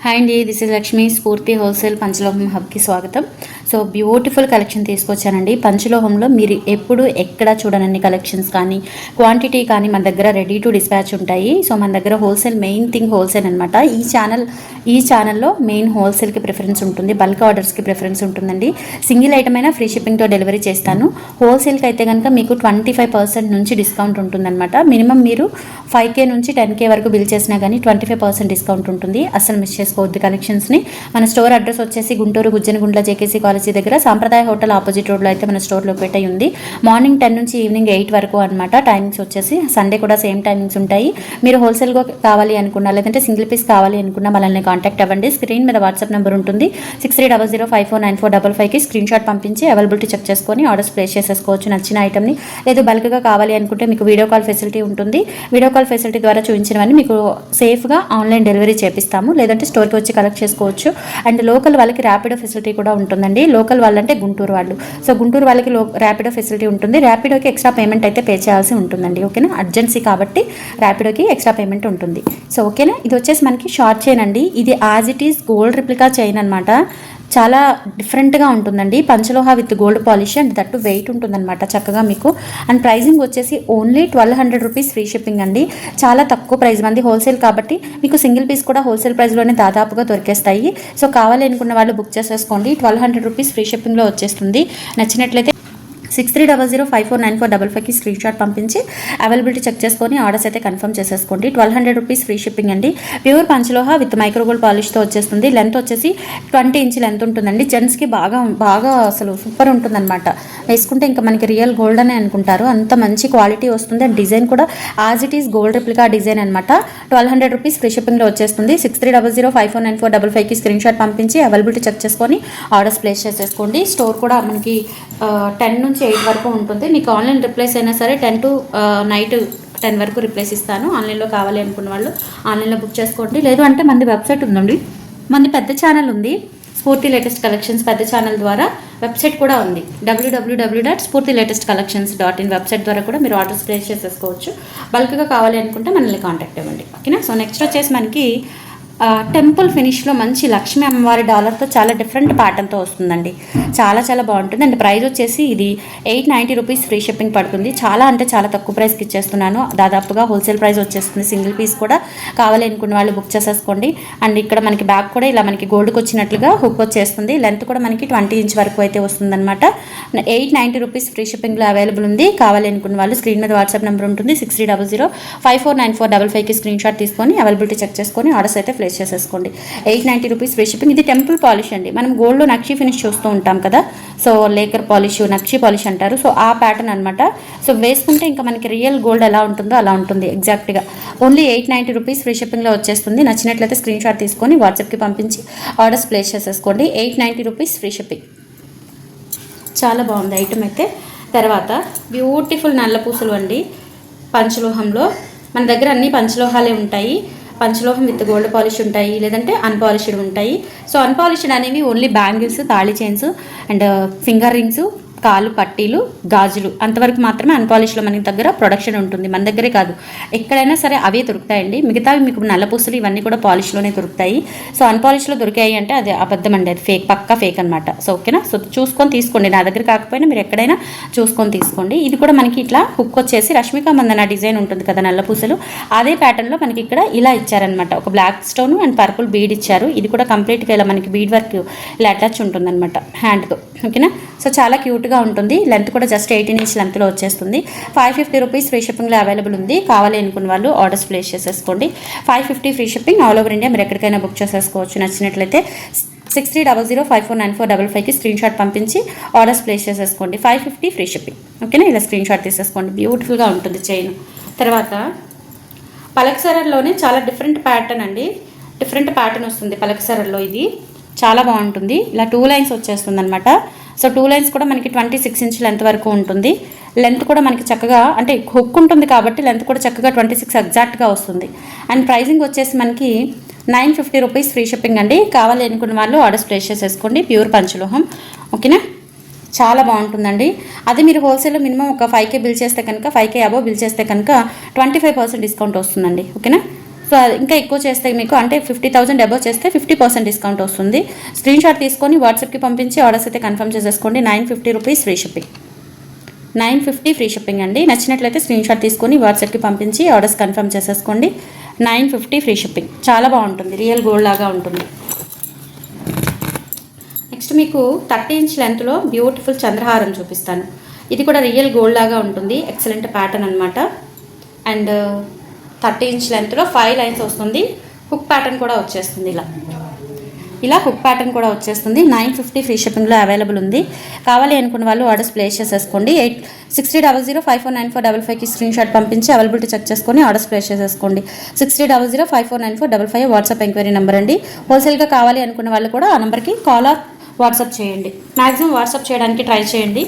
Hi అండి, this is Lakshmi. స్ఫూర్తి wholesale పంచలోహం హబ్కి స్వాగతం. సో బ్యూటిఫుల్ కలెక్షన్ తీసుకొచ్చానండి. పంచలోహంలో మీరు ఎప్పుడు ఎక్కడ చూడనన్ని కలెక్షన్స్ కానీ క్వాంటిటీ కానీ మన దగ్గర రెడీ టు డిస్పాచ్ ఉంటాయి. సో మన దగ్గర హోల్సేల్ మెయిన్ థింగ్ హోల్సేల్ అనమాట. ఈ ఛానల్లో మెయిన్ హోల్సేల్కి ప్రిఫరెన్స్ ఉంటుంది, బల్క్ ఆర్డర్స్కి ప్రిఫరెన్స్ ఉంటుందండి. సింగిల్ ఐటమ్ అయినా ఫ్రీ షిప్పింగ్తో డెలివరీ చేస్తాను. హోల్సేల్కి అయితే కనుక మీకు 25% నుంచి డిస్కౌంట్ ఉంటుందన్నమాట. మినిమం మీరు 5K నుంచి 10K వరకు బిల్ చేసినా కానీ 25% డిస్కౌంట్ ఉంటుంది. అసలు మిస్ చేసుకోవద్దు కలెక్షన్స్ని. మన స్టోర్ అడ్రస్ వచ్చేసి గుంటూరు గుజ్జనగుండ్ల జేకేసీ కాలేజీ దగ్గర సాంప్రదాయ హోటల్ ఆపోజిట్ రోడ్లో అయితే మన స్టోర్ లొకేట్ అయి ఉంది. మార్నింగ్ 10 నుంచి ఈవినింగ్ 8 వరకు అనమాట. టైమింగ్స్ వచ్చేసి సండే కూడా సేమ్ టైమింగ్స్ ఉంటాయి. మీరు హోల్సేల్గా కావాలి అనుకున్నా లేదంటే సింగిల్ పీస్ కావాలి అనుకున్నా మనల్ని కాంటాక్ట్ అవ్వండి. స్క్రీన్ మీద వాట్సాప్ నెంబర్ ఉంటుంది. 6300549455కి స్క్రీన్ షాట్ పంపించి అవైలబిలిటీ చెక్ చేసుకొని ఆర్డర్స్ ప్లేస్ చేసేసుకోవచ్చు. నచ్చిన ఐటమ్ని. లేదు బల్క్గా కావాలి అనుకుంటే మీకు వీడియో కాల్ ఫెసిలిటీ ఉంటుంది. వీడియో కాల్ ఫెసిలిటీ ద్వారా చూపించినవన్నీ మీకు సేఫ్గా ఆన్లైన్ డెలివరీ చేపిస్తాము. లేదంటే స్టోర్కి వచ్చి కలెక్ట్ చేసుకోవచ్చు. అండ్ లోకల్ వాళ్ళకి ర్యాపిడో ఫెసిలిటీ కూడా ఉంటుందండి. లోకల్ వాళ్ళంటే గుంటూరు వాళ్ళు. సో గుంటూరు వాళ్ళకి ర్యాపిడో ఫెసిలిటీ ఉంటుంది. ర్యాపిడోకి ఎక్స్ట్రా పేమెంట్ అయితే పే చేయాల్సి ఉంటుందండి. ఓకేనా, అర్జెన్సీ కాబట్టి ర్యాపిడోకి ఎక్స్ట్రా పేమెంట్ ఉంటుంది. సో ఓకేనా, ఇది వచ్చేసి మనకి షార్ట్ చైన్ అండి. ఇది as it is gold replica chain అనమాట. చాలా డిఫరెంట్గా ఉంటుందండి. పంచలోహ with gold polish and that weight ఉంటుందన్నమాట చక్కగా మీకు. అండ్ ప్రైజింగ్ వచ్చేసి ఓన్లీ 1200 రూపీస్ ఫ్రీ షిప్పింగ్ అండి. చాలా తక్కువ ప్రైస్, మంది హోల్సేల్ కాబట్టి మీకు సింగిల్ పీస్ కూడా హోల్సేల్ ప్రైస్లోనే దాదాపుగా దొరికేస్తాయి. సో కావాలి అనుకున్న వాళ్ళు బుక్ చేసేసుకోండి. 1200 రూపీస్ ఫ్రీ షిప్పింగ్లో వచ్చేస్తుంది. నచ్చినట్లయితే 6300549455కి స్క్రీన్ షాట్ పంపించి అవైలబిలిటీ చెక్ చేసుకొని ఆర్డర్స్ అయితే కన్ఫర్మ్ చేసేసుకోండి. 1200 రూపీస్ ఫ్రీ షిప్పింగ్ అండి. ప్యూర్ పంచలోహ విత్ మైక్రోగోల్డ్ పాలిష్తో వచ్చేస్తుంది. లెంత్ వచ్చేసి 20 ఇంచ్ లెంత్ ఉంటుందండి. జెంట్స్కి బాగా అసలు సూపర్ ఉంటుందన్నమాట. వేసుకుంటే ఇంకా మనకి రియల్ గోల్డ్ అనే అనుకుంటారు, అంత మంచి క్వాలిటీ వస్తుంది. అండ్ డిజైన్ కూడా as it is gold replica design అనమాట. 1200 రూపీస్ ఫ్రీ షిప్పింగ్లో వచ్చేస్తుంది. 6300549455కి స్క్రీన్ షాట్ పంపించి అవైలబిలిటీ చెక్ చేసుకొని ఆర్డర్స్ ప్లేస్ చేసేసుకోండి. స్టోర్ కూడా మనకి 10 నుంచి 8 వరకు ఉంటుంది. మీకు ఆన్లైన్ రిప్లేస్ అయినా సరే 10 to నైట్ 10 వరకు రిప్లేస్ ఇస్తాను. ఆన్లైన్లో కావాలి అనుకున్న వాళ్ళు ఆన్లైన్లో బుక్ చేసుకోండి. లేదు అంటే మనది వెబ్సైట్ ఉందండి, మనది పెద్ద ఛానల్ ఉంది. స్ఫూర్తి లేటెస్ట్ కలెక్షన్స్ పెద్ద ఛానల్ ద్వారా వెబ్సైట్ కూడా ఉంది. www.spurtilatestcollections.in వెబ్సైట్ ద్వారా కూడా మీరు ఆర్డర్స్ ప్లేస్ చేసేసుకోవచ్చు. బల్క్గా కావాలి అనుకుంటే మనల్ని కాంటాక్ట్ అవ్వండి. ఓకేనా. సో నెక్స్ట్ వచ్చేసి మనకి టెంపుల్ ఫినిష్లో మంచి లక్ష్మీ అమ్మవారి డాలర్తో చాలా డిఫరెంట్ ప్యాటర్న్తో వస్తుందండి. చాలా బాగుంటుంది. అండ్ ప్రైస్ వచ్చేసి ఇది 890 రూపీస్ ఫ్రీ షిప్పింగ్ పడుతుంది. చాలా అంటే చాలా తక్కువ ప్రైస్కి ఇచ్చేస్తున్నాను. దాదాపుగా హోల్సేల్ ప్రైస్ వచ్చేస్తుంది. సింగిల్ పీస్ కూడా కావాలి అనుకున్న వాళ్ళు బుక్ చేసేసుకోండి. అండ్ ఇక్కడ మనకి బ్యాక్ కూడా ఇలా మనకి గోల్డ్కి వచ్చినట్లుగా హుక్ వచ్చేస్తుంది. లెంత్ కూడా మనకి 20 ఇంచ్ వరకు అయితే వస్తుందన్నమాట. 890 రూపీస్ ఫ్రీ షిప్పింగ్లో అవైలబుల్ ఉంది. కావాలి అనుకున్న వాళ్ళు స్క్రీన్ మీద వాట్సాప్ నెంబర్ ఉంటుంది. 6300549455కి స్క్రీన్ షాట్ తీసుకొని అవైలబిలిటీ చెక్ చేసుకొని ఆర్డర్స్ అయితే చేసేసుకోండి. 890 రూపీస్ ఫ్రీ షిప్పింగ్. ఇది టెంపుల్ పాలిష్ అండి. మనం గోల్డ్లో నక్షి ఫినిష్ చూస్తూ ఉంటాం కదా, సో లేకర్ పాలిష్, నక్షి పాలిష్ అంటారు. సో ఆ ప్యాటర్న్ అనమాట. సో వేసుకుంటే ఇంకా మనకి రియల్ గోల్డ్ ఎలా ఉంటుందో అలా ఉంటుంది ఎగ్జాక్ట్గా. ఓన్లీ 890 రూపీస్ ఫ్రీ షిప్పింగ్లో వచ్చేస్తుంది. నచ్చినట్లయితే స్క్రీన్ షాట్ తీసుకొని వాట్సాప్కి పంపించి ఆర్డర్స్ ప్లేస్ చేసేసుకోండి. 890 రూపీస్ ఫ్రీ షిప్పింగ్. చాలా బాగుంది ఐటమ్ అయితే. తర్వాత బ్యూటిఫుల్ నల్ల పూసలు అండి పంచలోహంలో. మన దగ్గర అన్ని పంచలోహాలే ఉంటాయి. పంచలోహం విత్ గోల్డ్ పాలిష్ ఉంటాయి, లేదంటే అన్పాలిష్డ్ ఉంటాయి. సో అన్పాలిష్డ్ అనేవి only bangles, thali chains and finger rings, కాలు పట్టీలు, గాజులు అంతవరకు మాత్రమే అన్పాలిష్లో మన దగ్గర ప్రొడక్షన్ ఉంటుంది. మన దగ్గరే కాదు, ఎక్కడైనా సరే అవే దొరుకుతాయండి. మిగతావి మీకు నల్లపూసలు ఇవన్నీ కూడా పాలిష్లోనే దొరుకుతాయి. సో అన్పాలిష్లో దొరికాయి అంటే అది అబద్ధం అండి, అది ఫేక్, పక్కా ఫేక్ అనమాట. సో ఓకేనా. సో చూసుకొని తీసుకోండి. నా దగ్గర కాకపోయినా మీరు ఎక్కడైనా చూసుకొని తీసుకోండి. ఇది కూడా మనకి ఇట్లా హుక్ వచ్చేసి రష్మిక మందన డిజైన్ ఉంటుంది కదా నల్లపూసలు, అదే ప్యాటర్న్లో మనకి ఇక్కడ ఇలా ఇచ్చారనమాట. ఒక black stone and purple bead ఇచ్చారు. ఇది కూడా కంప్లీట్గా ఇలా మనకి బీడ్ వర్క్ ఇలా అటాచ్ ఉంటుందన్నమాట హ్యాండ్తో. ఓకేనా. సో చాలా క్యూట్గా ఉంటుంది. లెంత్ కూడా జస్ట్ 18 ఇంచ్ లెంత్లో వచ్చేస్తుంది. 550 రూపీస్ ఫ్రీ షిప్పింగ్లో అవైలబుల్ ఉంది. కావాలి అనుకున్న వాళ్ళు ఆర్డర్స్ ప్లేస్ చేసేసుకోండి. 550 free shipping all over India. మీరు ఎక్కడికైనా బుక్ చేసేసుకోవచ్చు. నచ్చినట్లయితే 6300549455కి స్క్రీన్ షాట్ పంపించి ఆర్డర్స్ ప్లేస్ చేసేసుకోండి. 550 ఫ్రీ షిప్పింగ్. ఓకేనా. ఇలా స్క్రీన్ షాట్ తీసేసుకోండి. బ్యూటిఫుల్గా ఉంటుంది చైన్. తర్వాత పలక్సరల్లోనే చాలా డిఫరెంట్ ప్యాటర్న్ అండి. డిఫరెంట్ ప్యాటర్న్ వస్తుంది పలక్సరల్లో. ఇది చాలా బాగుంటుంది. ఇలా 2 లైన్స్ వచ్చేస్తుంది అనమాట. సో 2 లైన్స్ కూడా మనకి 26 ఇంచ్ లెంత్ వరకు ఉంటుంది. లెంత్ కూడా మనకి చక్కగా అంటే హుక్ ఉంటుంది కాబట్టి లెంత్ కూడా చక్కగా 26 ఎగ్జాక్ట్గా వస్తుంది. అండ్ ప్రైజింగ్ వచ్చేసి మనకి 950 రూపీస్ ఫ్రీ షిప్పింగ్ అండి. కావాలి అనుకున్న వాళ్ళు ఆర్డర్స్ ప్లేస్ చేసేసుకోండి. ప్యూర్ పంచలోహం. ఓకేనా. చాలా బాగుంటుందండి. అది మీరు హోల్సేల్లో మినిమం ఒక 5K బిల్ చేస్తే కనుక 5K అబోవ్ బిల్ చేస్తే కనుక 25% డిస్కౌంట్ వస్తుందండి. ఓకేనా. సో ఇంకా ఎక్కువ చేస్తే మీకు అంటే 50,000 అబోవ్ చేస్తే 50% డిస్కౌంట్ వస్తుంది. స్క్రీన్ షాట్ తీసుకొని వాట్సాప్కి పంపించి ఆర్డర్స్ అయితే కన్ఫర్మ్ చేసేసుకోండి. 950 rupees free shipping, 950 free shipping అండి. నచ్చినట్లయితే స్క్రీన్ షాట్ తీసుకొని వాట్సాప్కి పంపించి ఆర్డర్స్ కన్ఫర్మ్ చేసేసుకోండి. 950 ఫ్రీ షిప్పింగ్, చాలా బాగుంటుంది, రియల్ గోల్డ్ లాగా ఉంటుంది. నెక్స్ట్ మీకు 30 ఇంచ్ లెంత్లో బ్యూటిఫుల్ చంద్రహారం చూపిస్తాను. ఇది కూడా రియల్ గోల్డ్ లాగా ఉంటుంది, ఎక్సలెంట్ ప్యాటర్న్ అనమాట. అండ్ 30 ఇంచ్ లెంత్లో 5 లైన్స్ వస్తుంది. హుక్ ప్యాటర్న్ కూడా వచ్చేస్తుంది, ఇలా హుక్ ప్యాటర్న్ కూడా వచ్చేస్తుంది. 950 ఫ్రీ షిప్పింగ్లో అవైలబుల్ ఉంది. కావాలి అనుకున్న వాళ్ళు ఆర్డర్స్ ప్లేస్ చేసేసుకోండి. 6000549455కి స్క్రీన్ షాట్ పంపించి అవైలబిలిటీ చెక్ చేసుకొని ఆర్డర్స్ ప్లేస్ చేసేసుకోండి. 6000549455 వాట్సాప్ ఎంక్వైరీ నెంబర్ అండి. హోల్సేల్గా కావాలి అనుకున్న వాళ్ళు కూడా ఆ నెంబర్కి కాల్ ఆర్ వాట్సాప్ చేయండి. మ్యాక్సిమం వాట్సాప్ చేయడానికి ట్రై చేయండి.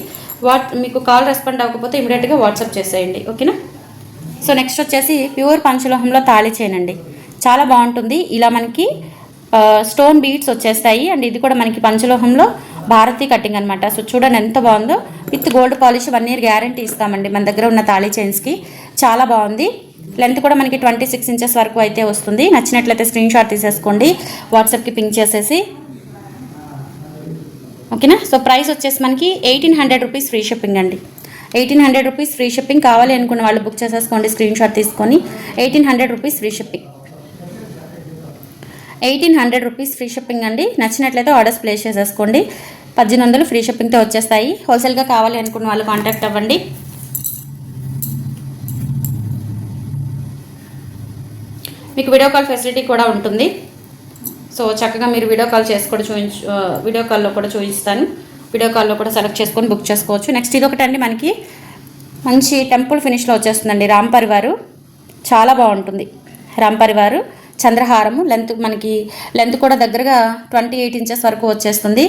మీకు కాల్ రెస్పాండ్ అవ్వకపోతే ఇమీడియట్గా వాట్సాప్ చేసేయండి, ఓకేనా. సో నెక్స్ట్ వచ్చేసి ప్యూర్ పంచలోహంలో తాళి చైన్ అండి, చాలా బాగుంటుంది. ఇలా మనకి స్టోన్ బీడ్స్ వచ్చేస్తాయి. అండ్ ఇది కూడా మనకి పంచలోహంలో భారతీ కటింగ్ అనమాట. సో చూడండి ఎంత బాగుందో, with gold polish 1 year guarantee ఇస్తామండి మన దగ్గర ఉన్న తాళి చైన్స్కి. చాలా బాగుంది. లెంత్ కూడా మనకి 26 ఇంచెస్ వరకు అయితే వస్తుంది. నచ్చినట్లయితే స్క్రీన్ షాట్ తీసేసుకోండి, వాట్సాప్కి పింక్ చేసేసి, ఓకేనా. సో ప్రైస్ వచ్చేసి మనకి 1800 రూపీస్ ఫ్రీ షిప్పింగ్ అండి. 1800 రూపీస్ ఫ్రీ షిప్పింగ్. కావాలి అనుకున్న వాళ్ళు బుక్ చేసేసుకోండి, స్క్రీన్ షాట్ తీసుకొని. 1800 rupees free shipping, 1800 rupees free shipping అండి. నచ్చినట్లయితే ఆర్డర్స్ ప్లేస్ చేసేసుకోండి. 1800 ఫ్రీ షిప్పింగ్తో వచ్చేస్తాయి. హోల్సేల్గా కావాలి అనుకున్న వాళ్ళు కాంటాక్ట్ అవ్వండి. మీకు వీడియో కాల్ ఫెసిలిటీ కూడా ఉంటుంది. సో చక్కగా మీరు వీడియో కాల్ చేసుకొని వీడియో కాల్లో కూడా చూపిస్తాను. వీడియో కాల్లో కూడా సెలెక్ట్ చేసుకొని బుక్ చేసుకోవచ్చు. నెక్స్ట్ ఇది ఒకటండి, మనకి మంచి టెంపుల్ ఫినిష్లో వచ్చేస్తుందండి. రామ్ పరివారు, చాలా బాగుంటుంది. రామ్ పరివారు చంద్రహారము. మనకి లెంత్ కూడా దగ్గరగా 28 ఇంచెస్ వరకు వచ్చేస్తుంది.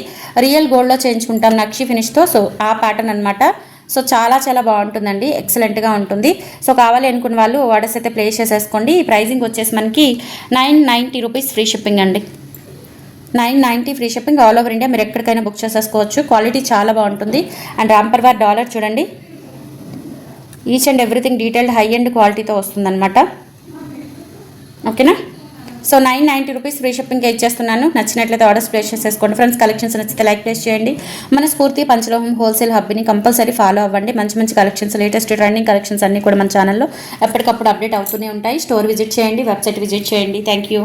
రియల్ గోల్డ్లో చేయించుకుంటాం నక్షి ఫినిష్తో. సో ఆ ప్యాటర్న్ అనమాట. సో చాలా చాలా బాగుంటుందండి, ఎక్సలెంట్గా ఉంటుంది. సో కావాలి అనుకున్న వాళ్ళు ఆర్డర్స్ అయితే ప్లేస్ చేసేసుకోండి. ఈ ప్రైజింగ్ వచ్చేసి మనకి 990 రూపీస్ ఫ్రీ షిప్పింగ్ అండి. 990 free shipping, all over India మీరు ఎక్కడికైనా బుక్ చేసేసుకోవచ్చు. క్వాలిటీ చాలా బాగుంటుంది. అండ్ రాంపర్వార్ డాలర్ చూడండి, each and everything detailed high and క్వాలిటీతో వస్తుందన్నమాట, ఓకేనా. సో 990 రూపీస్ ఫ్రీ షిప్పింగ్కి ఇచ్చేస్తున్నాను. నచ్చినట్లయితే ఆర్డర్స్ ప్లేస్ చేసేసుకోండి. ఫ్రెండ్స్, కలెక్షన్స్ నచ్చితే లైక్ ప్లేస్ చేయండి. మన స్ఫూర్తి పంచలోహం హోల్సేల్ హబ్ని కంపల్సరీ ఫాలో అవ్వండి. మంచి మంచి కలెక్షన్స్, లేటెస్ట్ ట్రెండింగ్ కలెక్షన్స్ అన్నీ కూడా మన ఛానల్లో ఎప్పటికప్పుడు అప్డేట్ అవుతూనే ఉంటాయి. స్టోర్ విజిట్ చేయండి, వెబ్సైట్ విజిట్ చేయండి. Thank you.